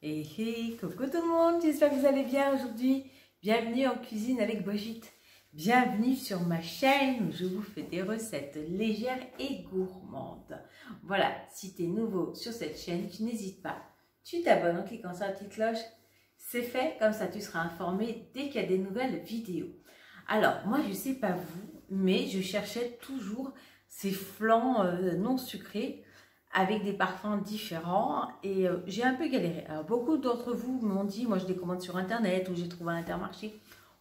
Hey, coucou tout le monde, j'espère que vous allez bien aujourd'hui. Bienvenue en cuisine avec Brigitte. Bienvenue sur ma chaîne où je vous fais des recettes légères et gourmandes. Voilà, si tu es nouveau sur cette chaîne, tu n'hésites pas. Tu t'abonnes en cliquant sur la petite cloche. C'est fait, comme ça tu seras informé dès qu'il y a des nouvelles vidéos. Alors, moi je ne sais pas vous, mais je cherchais toujours ces flans non sucrés avec des parfums différents et j'ai un peu galéré. Alors beaucoup d'entre vous m'ont dit, moi je les commande sur internet ou j'ai trouvé à Intermarché.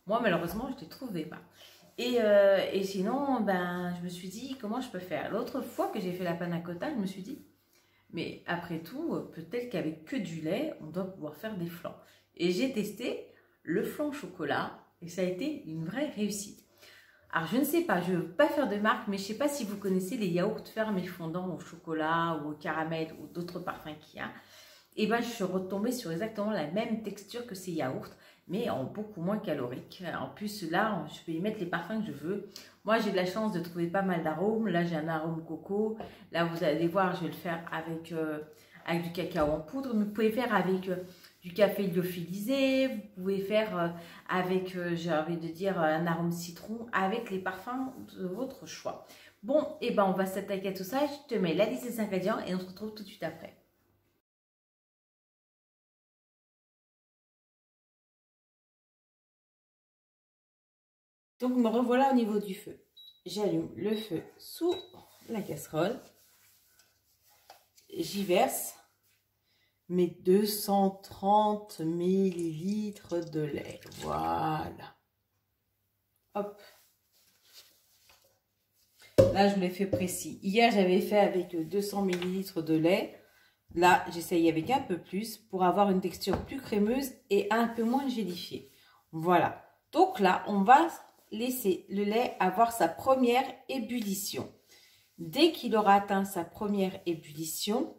Moi malheureusement je ne les trouvais pas. Et sinon, ben, je me suis dit comment je peux faire. L'autre fois que j'ai fait la panna cotta, je me suis dit, mais après tout, peut-être qu'avec que du lait, on doit pouvoir faire des flans. Et j'ai testé le flan au chocolat et ça a été une vraie réussite. Alors, je ne sais pas, je ne veux pas faire de marque, mais je ne sais pas si vous connaissez les yaourts fermes et fondants au chocolat ou au caramel ou d'autres parfums qu'il y a. Et bien, je suis retombée sur exactement la même texture que ces yaourts, mais en beaucoup moins calorique. En plus, là, je peux y mettre les parfums que je veux. Moi, j'ai de la chance de trouver pas mal d'arômes. Là, j'ai un arôme coco. Là, vous allez voir, je vais le faire avec du cacao en poudre. Mais vous pouvez faire avec du café lyophilisé, vous pouvez faire avec, j'ai envie de dire, un arôme citron, avec les parfums de votre choix. Bon, et ben on va s'attaquer à tout ça. Je te mets la liste des ingrédients et on se retrouve tout de suite après. Donc me revoilà au niveau du feu. J'allume le feu sous la casserole. J'y verse mes 230 ml de lait. Voilà. Hop. Là, je me l'ai fait précis. Hier, j'avais fait avec 200 ml de lait. Là, j'essaye avec un peu plus pour avoir une texture plus crémeuse et un peu moins gélifiée. Voilà. Donc là, on va laisser le lait avoir sa première ébullition. Dès qu'il aura atteint sa première ébullition,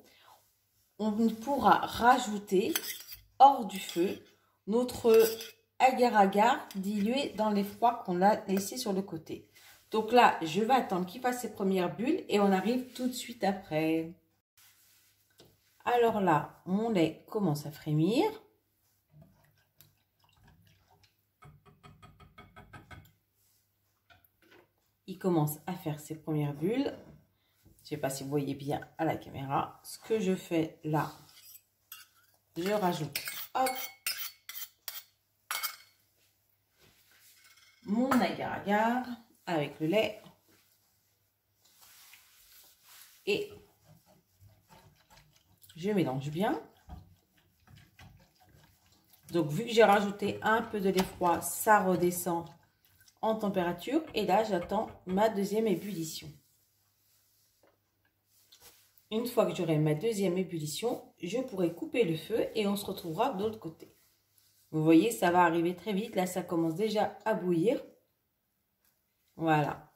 on pourra rajouter hors du feu notre agar-agar dilué dans les froids qu'on a laissé sur le côté. Donc là, je vais attendre qu'il fasse ses premières bulles et on arrive tout de suite après. Alors là, mon lait commence à frémir. Il commence à faire ses premières bulles. Je ne sais pas si vous voyez bien à la caméra. Ce que je fais là, je rajoute hop, mon agar-agar avec le lait et je mélange bien. Donc, vu que j'ai rajouté un peu de lait froid, ça redescend en température. Et là, j'attends ma deuxième ébullition. Une fois que j'aurai ma deuxième ébullition, je pourrai couper le feu et on se retrouvera de l'autre côté. Vous voyez, ça va arriver très vite. Là, ça commence déjà à bouillir. Voilà.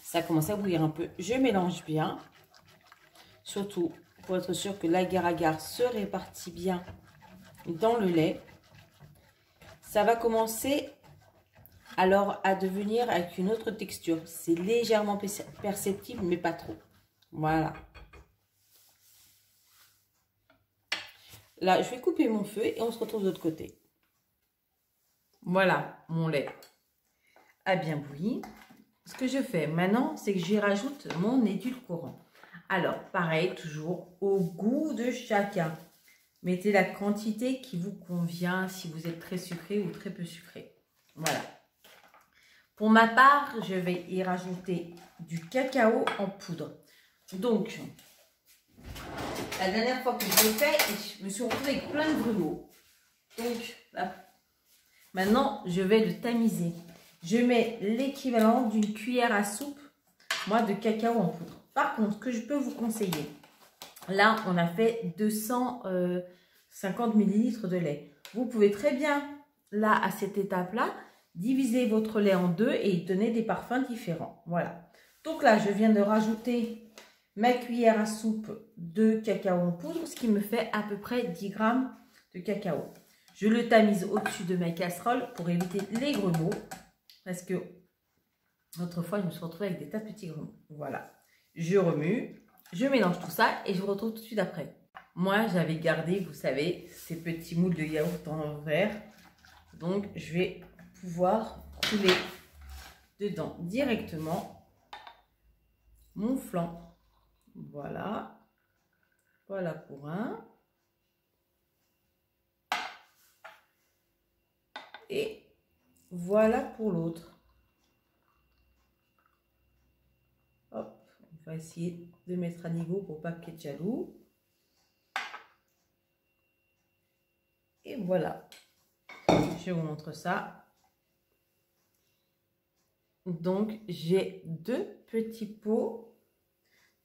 Ça commence à bouillir un peu. Je mélange bien. Surtout pour être sûr que l'agar-agar se répartit bien dans le lait. Ça va commencer alors à devenir avec une autre texture. C'est légèrement perceptible, mais pas trop. Voilà. Là, je vais couper mon feu et on se retrouve de l'autre côté. Voilà, mon lait a bien bouilli. Ce que je fais maintenant, c'est que j'y rajoute mon édulcorant. Alors, pareil, toujours au goût de chacun. Mettez la quantité qui vous convient, si vous êtes très sucré ou très peu sucré. Voilà. Pour ma part, je vais y rajouter du cacao en poudre. Donc, la dernière fois que je l'ai fait, je me suis retrouvée avec plein de grumeaux. Donc, là, maintenant, je vais le tamiser. Je mets l'équivalent d'une cuillère à soupe, moi, de cacao en poudre. Par contre, ce que je peux vous conseiller, là, on a fait 250 ml de lait. Vous pouvez très bien, là, à cette étape-là, diviser votre lait en deux et y donner des parfums différents. Voilà. Donc là, je viens de rajouter ma cuillère à soupe de cacao en poudre, ce qui me fait à peu près 10 g de cacao. Je le tamise au-dessus de ma casserole pour éviter les grumeaux. Parce que l'autre fois, je me suis retrouvée avec des tas de petits grumeaux. Voilà. Je remue, je mélange tout ça et je vous retrouve tout de suite après. Moi, j'avais gardé, vous savez, ces petits moules de yaourt en verre. Donc, je vais pouvoir couler dedans directement mon flan. Voilà. Voilà pour un. Et voilà pour l'autre. Hop, on va essayer de mettre à niveau pour pas qu'il y ait de jaloux. Et voilà. Je vous montre ça. Donc, j'ai 2 petits pots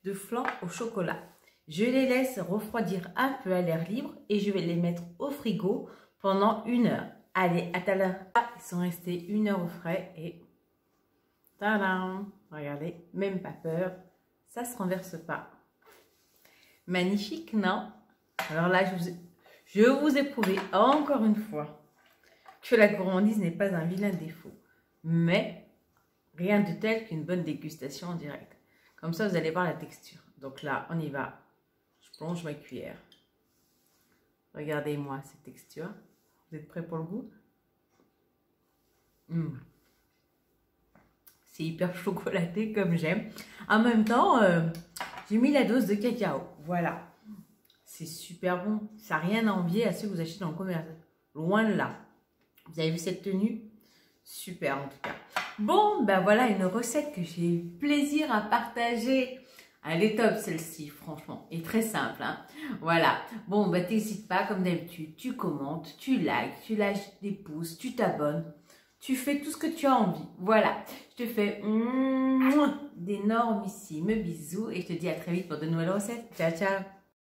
de flan au chocolat. Je les laisse refroidir un peu à l'air libre et je vais les mettre au frigo pendant 1 heure. Allez, à tout à l'heure. Ah, ils sont restés 1 heure au frais et tadam! Regardez, même pas peur, ça se renverse pas. Magnifique, non? Alors là, je vous ai prouvé encore une fois que la gourmandise n'est pas un vilain défaut, mais rien de tel qu'une bonne dégustation en direct. Comme ça, vous allez voir la texture. Donc là, on y va. Je plonge ma cuillère. Regardez-moi cette texture. Vous êtes prêts pour le goût? C'est hyper chocolaté comme j'aime. En même temps, j'ai mis la dose de cacao. Voilà. C'est super bon. Ça n'a rien à envier à ceux que vous achetez dans le commerce. Loin de là. Vous avez vu cette tenue? Super en tout cas. Bon, ben voilà une recette que j'ai eu plaisir à partager. Elle est top celle-ci, franchement. Et très simple, hein. Voilà. Bon, ben t'hésites pas, comme d'habitude. Tu commentes, tu likes, tu lâches des pouces, tu t'abonnes. Tu fais tout ce que tu as envie. Voilà. Je te fais d'énormissimes bisous et je te dis à très vite pour de nouvelles recettes. Ciao, ciao.